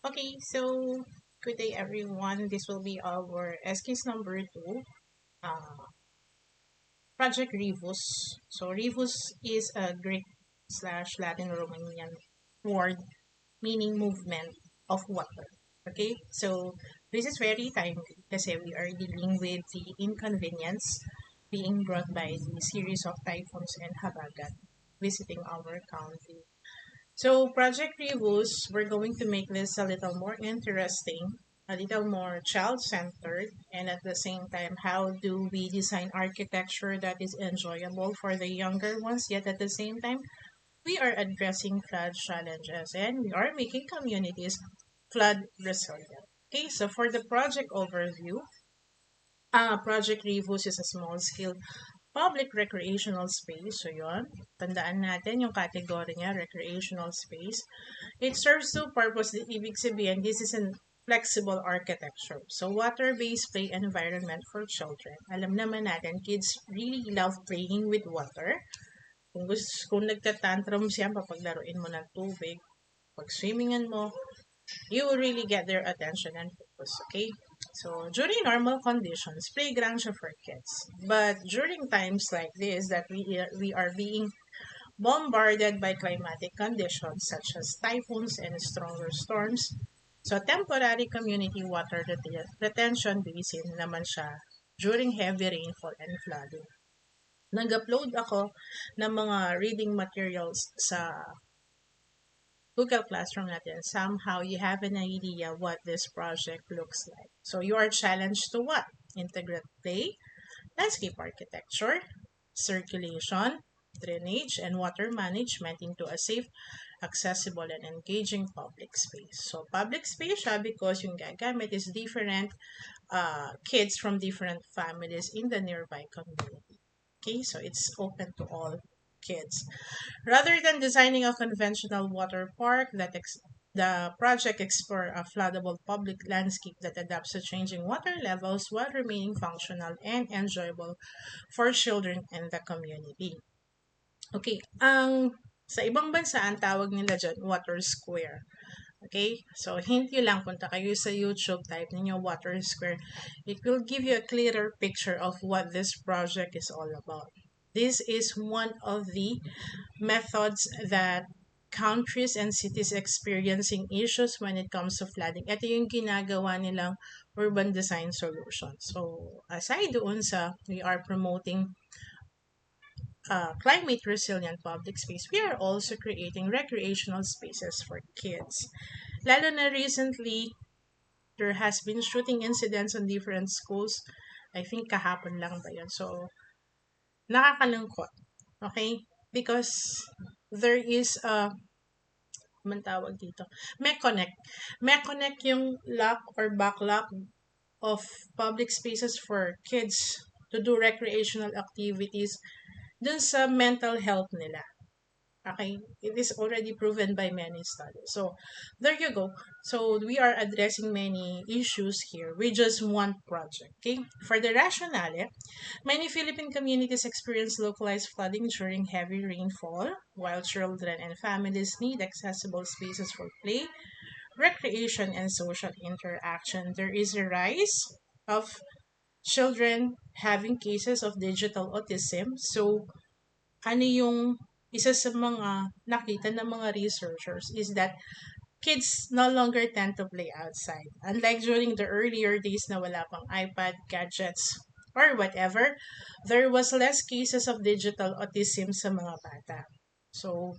Okay, so good day everyone. This will be our escapes number two, Project Rivus. So Rivus is a Greek slash Latin Romanian word meaning movement of water. Okay, so this is very timely kasi we are dealing with the inconvenience being brought by the series of typhoons and habagat visiting our country. So Project Reviews, we're going to make this a little more interesting, a little more child-centered, and at the same time, how do we design architecture that is enjoyable for the younger ones, yet at the same time, we are addressing flood challenges and we are making communities flood resilient. Okay, so for the project overview, Project Reviews is a small-scale public recreational space. So yon, tandaan natin yung category niya, recreational space. It serves two purposes. Ibig sabihin, this is a flexible architecture. So water-based play environment for children. Alam naman natin, kids really love playing with water. Kung nagtatantrum siya, papaglaruin mo ng tubig, pag swimmingan mo, you will really get their attention and focus, okay? So during normal conditions, playground siya for kids. But during times like this that we are being bombarded by climatic conditions such as typhoons and stronger storms, so temporary community water retention basin naman siya during heavy rainfall and flooding. Nag-upload ako ng mga reading materials sa Google Classroom natin. Somehow you have an idea what this project looks like. So you are challenged to what? Integrate play, landscape architecture, circulation, drainage, and water management into a safe, accessible, and engaging public space. So public space siya because yung gagamit is different kids from different families in the nearby community. Okay, so it's open to all kids. Rather than designing a conventional water park the project explore a floodable public landscape that adapts to changing water levels while remaining functional and enjoyable for children and the community. Okay, sa ibang bansa, ang tawag nila dyan, water square. Okay, so hint nyo lang, punta kayo sa YouTube, type ninyo water square. It will give you a clearer picture of what this project is all about. This is one of the methods that countries and cities experiencing issues when it comes to flooding. Ito yung ginagawa nilang urban design solution. So, aside doon sa we are promoting climate resilient public space, we are also creating recreational spaces for kids. Lalo na recently, there has been shooting incidents on different schools. I think kahapon lang ba yun. So, nakakalungkot. Okay? Because there is a man tawag dito. Meconnect. Meconnect yung lock or backlock of public spaces for kids to do recreational activities dun sa mental health nila. Okay, it is already proven by many studies. So there you go. So we are addressing many issues here with just one project. Okay, for the rationale, many Philippine communities experience localized flooding during heavy rainfall, while children and families need accessible spaces for play, recreation, and social interaction. There is a rise of children having cases of digital autism. So ano yung isa sa mga nakita ng mga researchers is that kids no longer tend to play outside. Unlike during the earlier days na wala pang iPad, gadgets, or whatever, there was less cases of digital autism sa mga bata. So,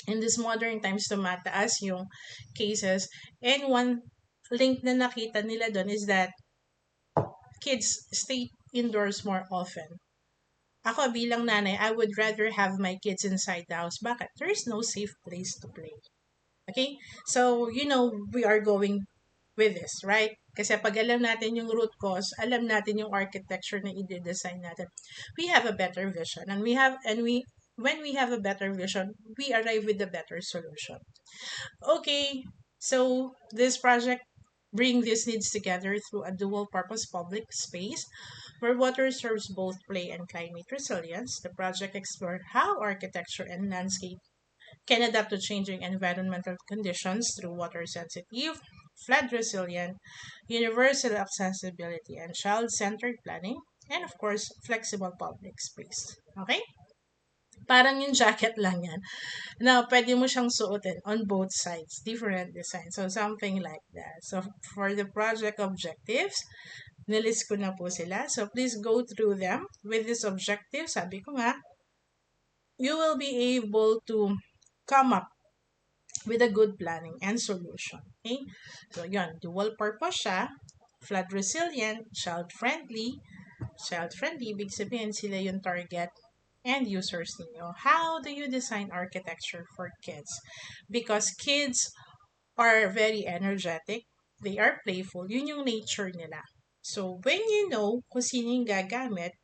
in this modern times, tumataas yung cases. And one link na nakita nila doon is that kids stay indoors more often. Ako bilang nanay, I would rather have my kids inside the house. Bakit? There is no safe place to play. Okay? So, we are going with this, right? Kasi pag alam natin yung root cause, alam natin yung architecture na i-design natin, we have a better vision. When we have a better vision, we arrive with a better solution. Okay, so this project bring these needs together through a dual purpose public space where water serves both play and climate resilience. The project explored how architecture and landscape can adapt to changing environmental conditions through water sensitive, flood resilient, universal accessibility, and child centered planning, and of course, flexible public space. Okay? Parang yung jacket lang yan na pwede mo siyang suotin on both sides, different design. So, something like that. So, for the project objectives, nilist ko na po sila. So, please go through them. With this objective, sabi ko nga, you will be able to come up with a good planning and solution. Okay? So, yun, dual purpose siya, flood resilient, child-friendly. Child-friendly, ibig sabihin sila yung target and users ninyo. How do you design architecture for kids? Because kids are very energetic, they are playful, yun yung nature nila. So, when you know kung sino yung gagamit,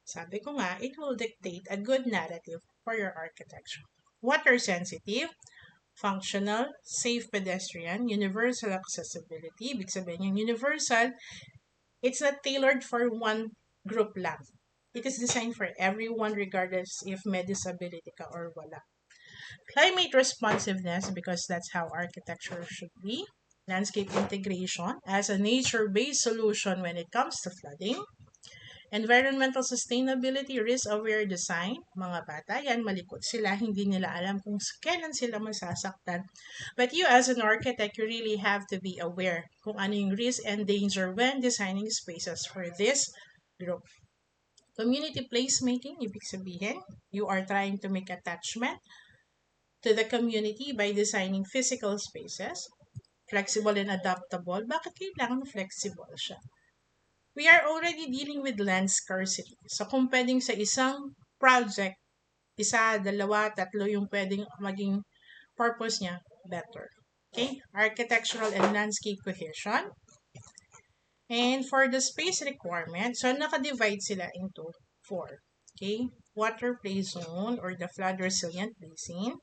sabi ko nga, it will dictate a good narrative for your architecture. Water sensitive, functional, safe pedestrian, universal accessibility. Ibig sabihin yung universal, it's not tailored for one group lang. It is designed for everyone regardless if may disability ka or wala. Climate responsiveness, because that's how architecture should be. Landscape integration as a nature-based solution when it comes to flooding. Environmental sustainability, risk-aware design. Mga bata, yan, malikot sila. Hindi nila alam kung kailan sila masasaktan. But you as an architect, you really have to be aware kung ano yung risk and danger when designing spaces for this group. Community placemaking, ibig sabihin, you are trying to make attachment to the community by designing physical spaces. Flexible and adaptable. Bakit kailangan flexible siya? We are already dealing with land scarcity. So kung pwedeng sa isang project, isa, dalawa, tatlo yung pwedeng maging purpose niya, better. Okay? Architectural and landscape cohesion. And for the space requirement, so naka-divide sila into 4. Okay? Water play zone or the flood resilient basin.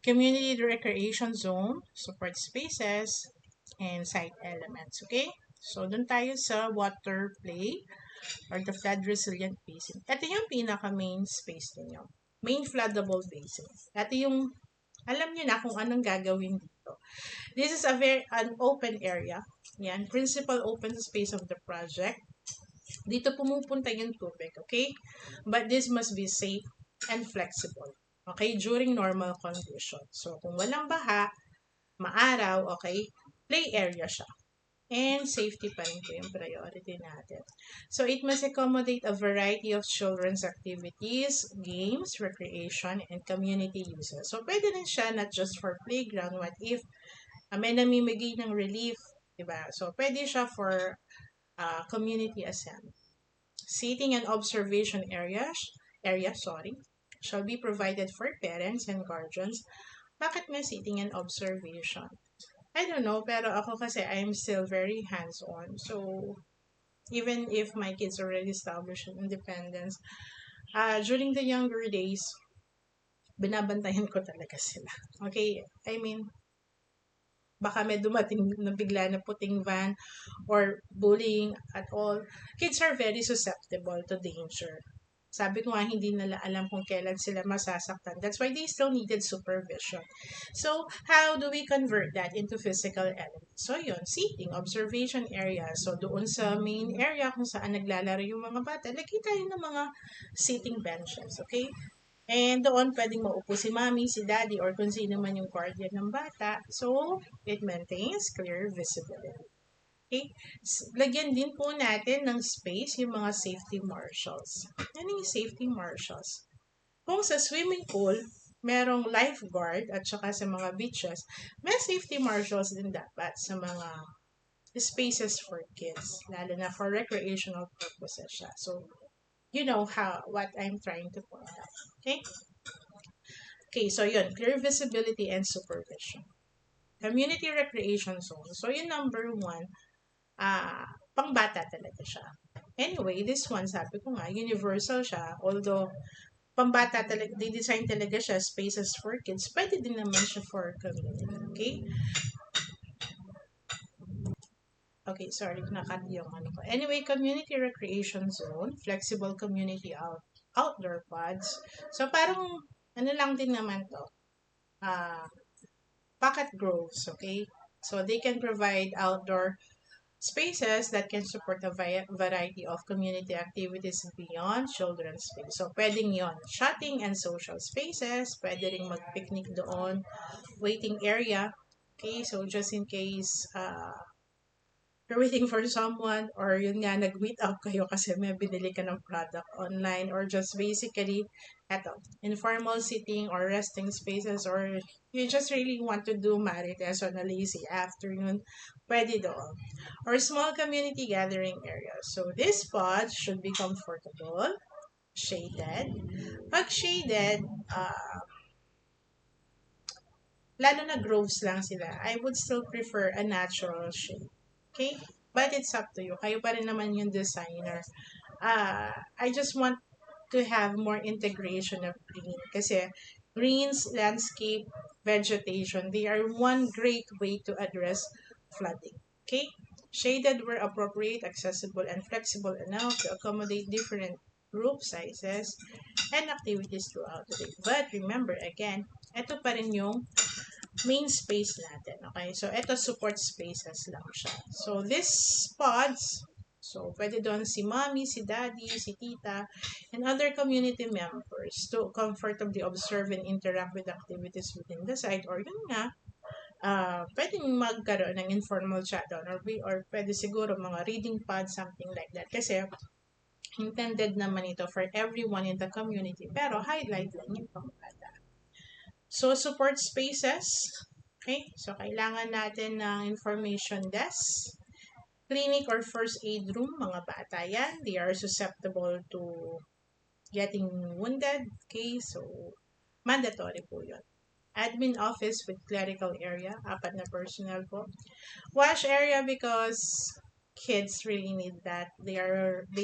Community recreation zone, support spaces, and site elements. Okay? So, dun tayo sa water play or the flood resilient basin. Ito yung pinaka-main space ninyo. Main floodable basin. Ito yung, alam nyo na kung anong gagawin dito. This is an open area. Yan, principal open space of the project. Dito pumupunta yung tubig, okay? But this must be safe and flexible. Okay? During normal conditions. So, kung walang baha, maaraw, okay? Play area siya. And safety pa rin po yung priority natin. So, it must accommodate a variety of children's activities, games, recreation, and community uses. So, pwede rin siya not just for playground. What if may namimigay ng relief, diba? So, pwede siya for community assembly. Seating and observation area shall be provided for parents and guardians. Bakit may seating and observation? I don't know, pero ako kasi I'm still very hands-on. So, even if my kids already established independence, during the younger days, binabantayan ko talaga sila. Okay? I mean, baka may dumating na bigla na puting van or bullying at all. Kids are very susceptible to danger. Sabi ko nga, hindi nila alam kung kailan sila masasaktan. That's why they still needed supervision. So, how do we convert that into physical elements? So, yun, seating, observation area. So, doon sa main area kung saan naglalaro yung mga bata, lagay tayo ng mga seating benches, okay? And doon, pwedeng maupo si mommy, si daddy, or kung sino man yung guardian ng bata. So, it maintains clear visibility. Okay? Lagyan din po natin ng space yung mga safety marshals. Ano yung safety marshals? Kung sa swimming pool, merong lifeguard at saka sa mga beaches, may safety marshals din dapat sa mga spaces for kids, lalo na for recreational purposes siya. So, you know what I'm trying to point out. Okay? Okay, so yun, clear visibility and supervision. Community recreation zone. So, yung number 1, pangbata talaga siya. Anyway, this one, sabi ko nga, universal siya. Although, pambata talaga, di-design talaga siya, spaces for kids, pwede din naman siya for community. Okay? Okay, sorry, nakat yung ano ko. Anyway, community recreation zone, flexible community outdoor pods. So, parang, ano lang din naman to. uh, pocket groves, okay? So they can provide outdoor spaces that can support a variety of community activities beyond children's play. So pwedeng yon, chatting and social spaces, pwede ring mag-picnic doon, waiting area, okay? So just in case you're waiting for someone or yun nga, nag-meet up kayo kasi may binili ka ng product online or just basically, eto, informal sitting or resting spaces or you just really want to do marites on a lazy afternoon, pwede doon. Or small community gathering areas. So these spots should be comfortable, shaded. Pag shaded, lalo na groves lang sila, I would still prefer a natural shade. Okay? But it's up to you. Kayo pa rin naman yung designer. I just want to have more integration of green. Kasi greens, landscape, vegetation, they are one great way to address flooding. Okay? Shaded where appropriate, accessible, and flexible enough to accommodate different group sizes and activities throughout the day. But remember, again, ito pa rin yung main space natin. Okay? So, ito support spaces lang siya. So, these pods, so, pwede doon si mommy, si daddy, si tita, and other community members to comfortably observe and interact with activities within the site. Or yun nga, pwedeng magkaroon ng informal chat doon or pwede siguro mga reading pod, something like that. Kasi, intended naman ito for everyone in the community. Pero, highlight lang yung pangkata. So, support spaces. Okay? So, kailangan natin ng information desk, clinic or first aid room, mga bata yan. They are susceptible to getting wounded. Okay? So, mandatory po yun. Admin office with clerical area, 4 na personnel po. Wash area because kids really need that. They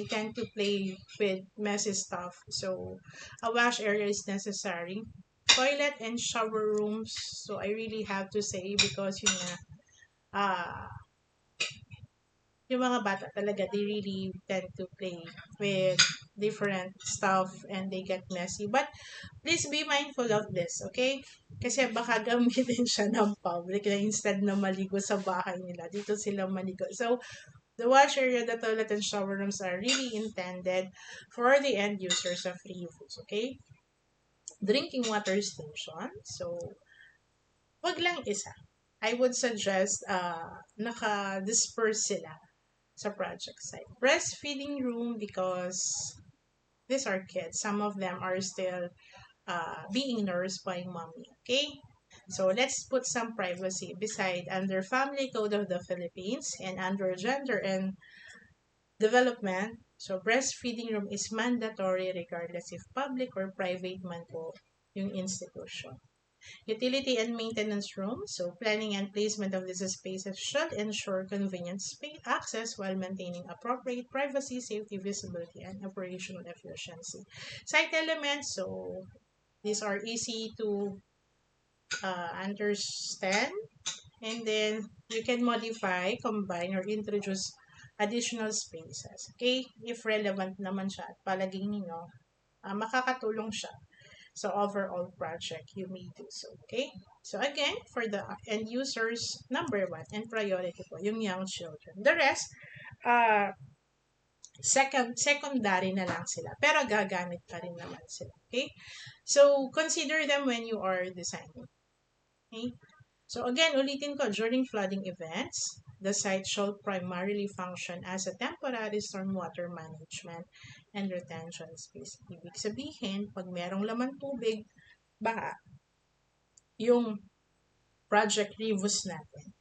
tend to play with messy stuff. So, a wash area is necessary. Toilet and shower rooms. So, I really have to say because yun nga, yung mga bata talaga, they really tend to play with different stuff and they get messy. But please be mindful of this, okay? Kasi baka gamitin siya ng public na instead na maligo sa bahay nila, dito sila maligo. So, the wash area, the toilet, and shower rooms are really intended for the end users of reuse, okay? Drinking water station. So, wag lang isa. I would suggest naka-disperse sila sa project site. Breastfeeding room because these are kids. Some of them are still being nursed by mommy. Okay? So let's put some privacy beside under Family Code of the Philippines and under Gender and Development. So breastfeeding room is mandatory regardless if public or private man po yung institution. Utility and maintenance room. So planning and placement of these spaces should ensure convenient space access while maintaining appropriate privacy, safety, visibility, and operational efficiency. Site elements. So these are easy to understand. And then you can modify, combine, or introduce additional spaces. Okay? If relevant naman siya at palaging ninyo, makakatulong siya. So overall project, you may do so. Okay? So again, for the end users, number 1 and priority po, yung young children. The rest, secondary na lang sila. Pero gagamit pa rin naman sila. Okay? So consider them when you are designing. Okay? So again, ulitin ko, during flooding events, the site shall primarily function as a temporary stormwater management and retention space. Ibig sabihin, pag merong laman tubig, baha, yung project reviews natin,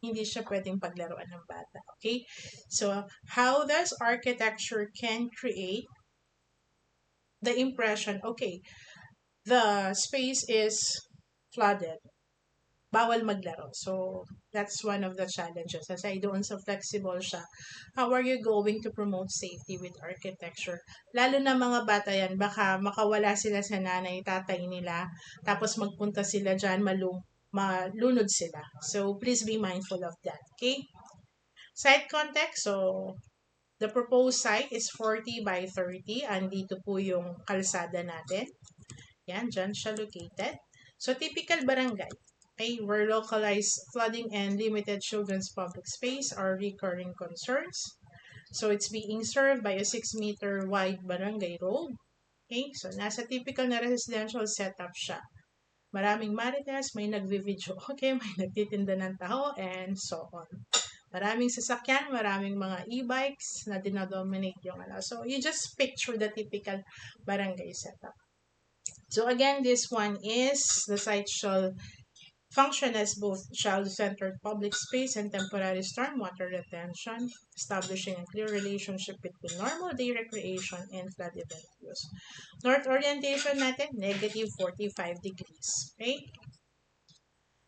hindi siya pwedeng paglaruan ng bata. Okay? So, how does architecture can create the impression, okay, the space is flooded, bawal maglaro. So, that's one of the challenges. Aside doon sa flexible siya, how are you going to promote safety with architecture? Lalo na mga bata yan, baka makawala sila sa nanay, tatay nila, tapos magpunta sila dyan, malunod sila. So, please be mindful of that. Okay? Site context, so, the proposed site is 40 by 30. Andito po yung kalsada natin. Yan, dyan siya located. So, typical barangay, okay, where localized flooding and limited children's public space are recurring concerns. So, it's being served by a 6-meter wide barangay road. Okay, so nasa typical na residential setup siya. Maraming marites, may nagvi-video, okay, may nagtitinda ng taho, and so on. Maraming sasakyan, maraming mga e-bikes na dinodominate yung ano. So, you just picture the typical barangay setup. So, again, this one is the site shall function as both child-centered public space and temporary stormwater retention, establishing a clear relationship between normal day recreation and flood event use. North orientation natin, negative 45 degrees. Okay?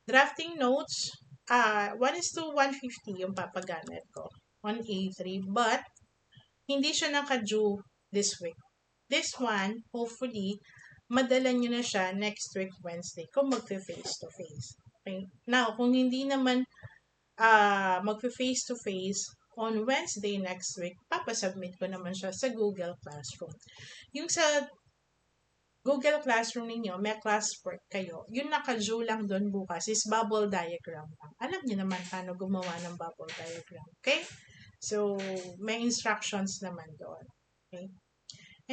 Drafting notes, 1:150 yung papagamit ko on A3, but hindi siya naka-due this week. This one, hopefully, madala nyo na siya next week Wednesday kung magfe-face-to-face. Okay? Now, kung hindi naman magfe-face-to-face on Wednesday next week, papasubmit ko naman siya sa Google Classroom. Yung sa Google Classroom ninyo, may classwork kayo, yung naka-due lang doon bukas is bubble diagram lang. Alam niyo naman paano gumawa ng bubble diagram. Okay? So, may instructions naman doon. Okay?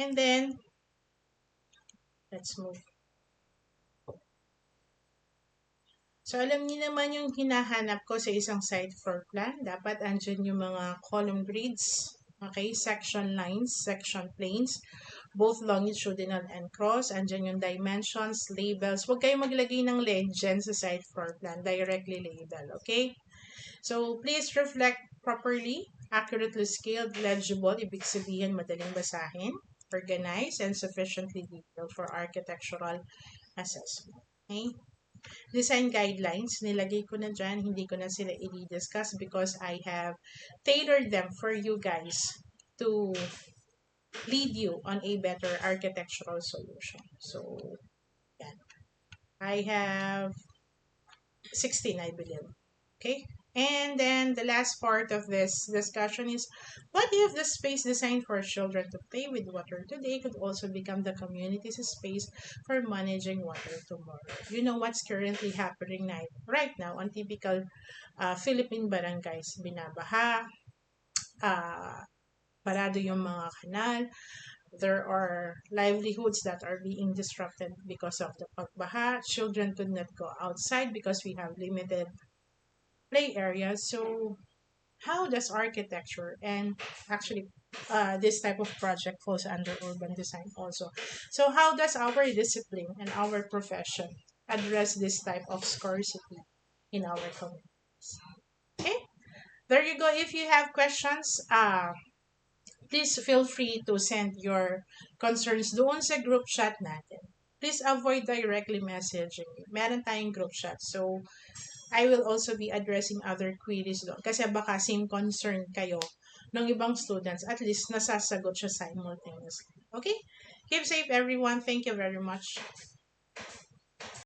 And then, let's move. So, alam niyo naman yung hinahanap ko sa isang site floor plan. Dapat andyan yung mga column grids, okay, section lines, section planes, both longitudinal and cross. Andyan yung dimensions, labels. Huwag kayong maglagay ng legend sa site floor plan. Directly label, okay? So, please reflect properly, accurately scaled, legible, ibig sabihin madaling basahin, organized, and sufficiently detailed for architectural assessment. Okay? Design guidelines, nilagay ko na dyan, hindi ko na sila i-discuss because I have tailored them for you guys to lead you on a better architectural solution. So, yan. I have 16, I believe. Okay? And then the last part of this discussion is, what if the space designed for children to play with water today could also become the community's space for managing water tomorrow? You know what's currently happening right now on typical Philippine barangays. Binabaha, parado yung mga kanal. There are livelihoods that are being disrupted because of the pagbaha. Children could not go outside because we have limited play areas. So how does architecture and actually this type of project falls under urban design also? So how does our discipline and our profession address this type of scarcity in our communities? Okay, there you go. If you have questions, please feel free to send your concerns doon sa group chat natin. Please avoid directly messaging. Meron tayong group chat. So, I will also be addressing other queries doon. Kasi baka same concern kayo ng ibang students. At least nasasagot siya simultaneously. Okay? Keep safe everyone. Thank you very much.